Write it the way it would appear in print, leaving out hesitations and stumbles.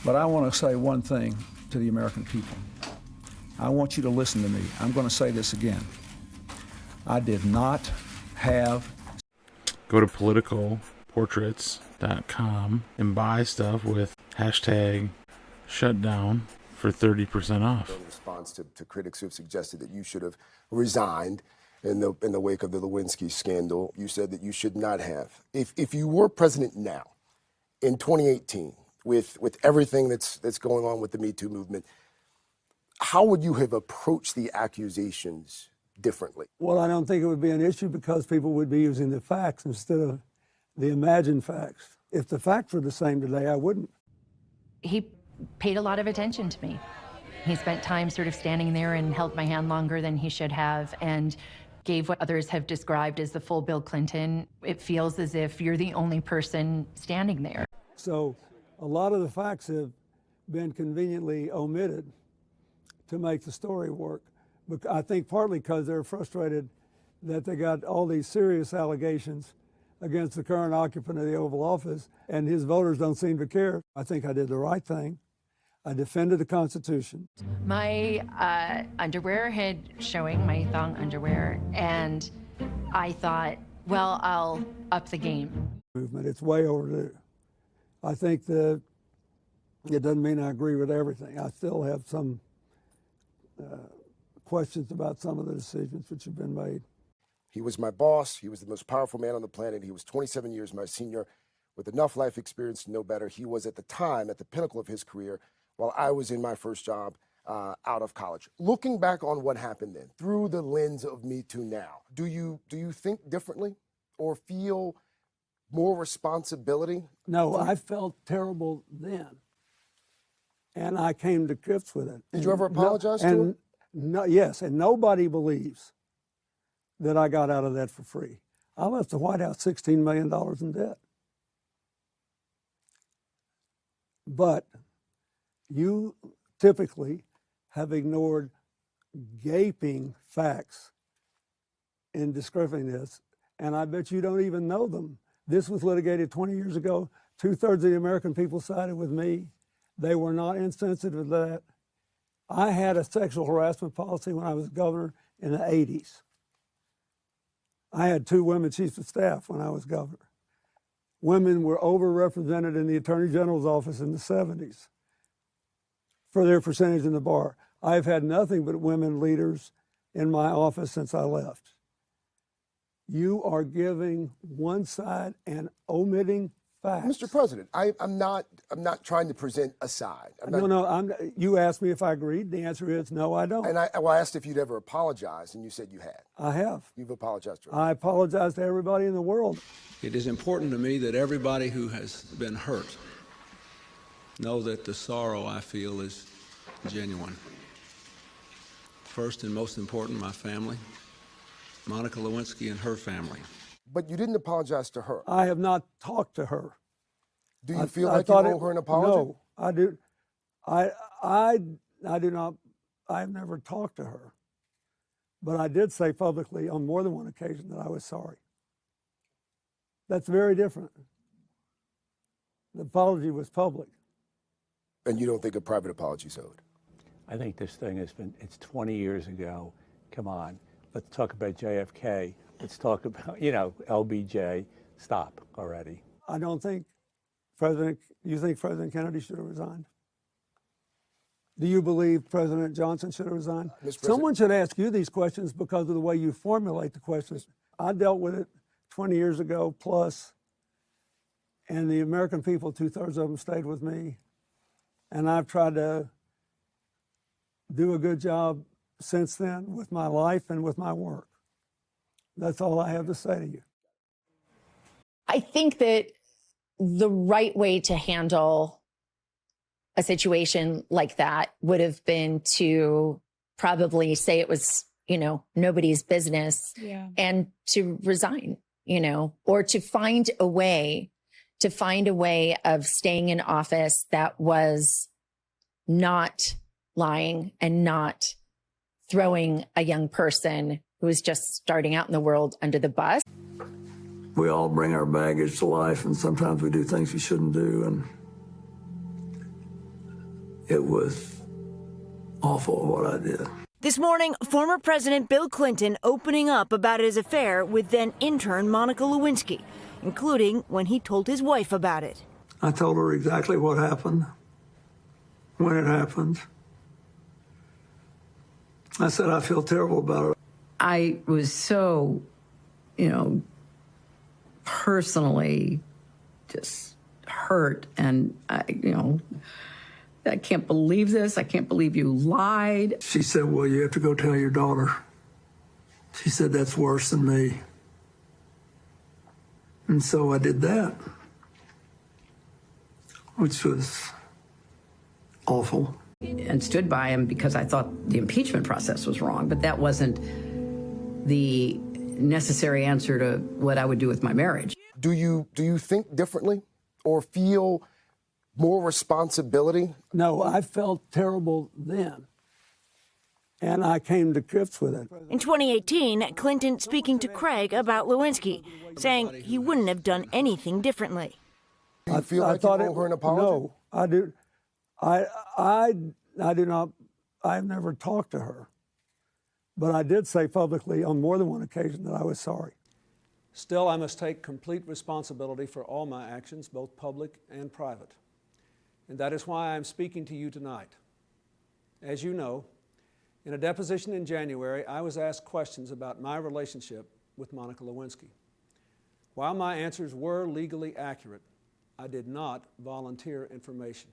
But I want to say one thing to the American people. I want you to listen to me. I'm going to say this again. I did not have... Go to politicalportraits.com and buy stuff with hashtag shutdown for 30% off. In response to critics who have suggested that you should have resigned in the wake of the Lewinsky scandal, you said that you should not have. If you were president now, in 2018, with everything that's going on with the Me Too movement, how would you have approached the accusations differently? Well, I don't think it would be an issue because people would be using the facts instead of the imagined facts. If the facts were the same today, I wouldn't. He paid a lot of attention to me. He spent time sort of standing there and held my hand longer than he should have and gave what others have described as the full Bill Clinton. It feels as if you're the only person standing there. So a lot of the facts have been conveniently omitted to make the story work. But I think partly because they're frustrated that they got all these serious allegations against the current occupant of the Oval Office, and his voters don't seem to care. I think I did the right thing. I defended the Constitution. My underwear had showing, my thong underwear, and I thought, well, I'll up the game. Movement, it's way overdue. I think that it doesn't mean I agree with everything. I still have some questions about some of the decisions which have been made. He was my boss. He was the most powerful man on the planet. He was 27 years my senior with enough life experience to know better. He was at the time at the pinnacle of his career while I was in my first job out of college. Looking back on what happened then, through the lens of Me Too now, do you think differently or feel more responsibility? No, I felt terrible then, and I came to grips with it. Did you ever apologize to him? No, yes, and nobody believes that I got out of that for free. I left the White House $16 million in debt. But you typically have ignored gaping facts in describing this, and I bet you don't even know them. This was litigated 20 years ago. 2/3 of the American people sided with me. They were not insensitive to that. I had a sexual harassment policy when I was governor in the 80s. I had 2 women chiefs of staff when I was governor. Women were overrepresented in the Attorney General's office in the 70s for their percentage in the bar. I've had nothing but women leaders in my office since I left. You are giving one side and omitting facts. Mr. President, I'm not trying to present a side. You asked me if I agreed. The answer is no, I don't. And I asked if you'd ever apologized, and you said you had. I have. You've apologized to her. I apologize to everybody in the world. It is important to me that everybody who has been hurt know that the sorrow I feel is genuine. First and most important, my family, Monica Lewinsky and her family. But you didn't apologize to her. I have not talked to her. Do you feel like you owe her an apology? No, I do. I do not. I've never talked to her, but I did say publicly on more than one occasion that I was sorry. That's very different. The apology was public. And you don't think a private apology is owed? I think this thing it's 20 years ago. Come on, let's talk about JFK. Let's talk about, LBJ. Stop already. I don't think you think President Kennedy should have resigned? Do you believe President Johnson should have resigned? Someone should ask you these questions because of the way you formulate the questions. I dealt with it 20 years ago plus, and the American people, 2/3 of them stayed with me. And I've tried to do a good job since then with my life and with my work. That's all I have to say to you. I think that the right way to handle a situation like that would have been to probably say it was, nobody's business and to resign, or to find a way of staying in office that was not lying and not throwing a young person who is just starting out in the world under the bus. We all bring our baggage to life, and sometimes we do things we shouldn't do. And It was awful what I did. This morning, former President Bill Clinton opening up about his affair with then intern Monica Lewinsky, including when he told his wife about it. I told her exactly what happened, when it happened. I said, I feel terrible about it. I was so, personally just hurt. And, I can't believe this. I can't believe you lied. She said, well, you have to go tell your daughter. She said, that's worse than me. And so I did that, which was awful. And stood by him because I thought the impeachment process was wrong, but that wasn't the necessary answer to what I would do with my marriage. Do you think differently or feel more responsibility? No, I felt terrible then. And I came to grips with it. In 2018, Clinton speaking to Craig about Lewinsky, saying he wouldn't have done anything differently. Do you feel like you owe her an apology? No, I do. I do not. I've never talked to her, but I did say publicly on more than one occasion that I was sorry. Still, I must take complete responsibility for all my actions, both public and private. And that is why I'm speaking to you tonight. As you know, in a deposition in January, I was asked questions about my relationship with Monica Lewinsky. While my answers were legally accurate, I did not volunteer information.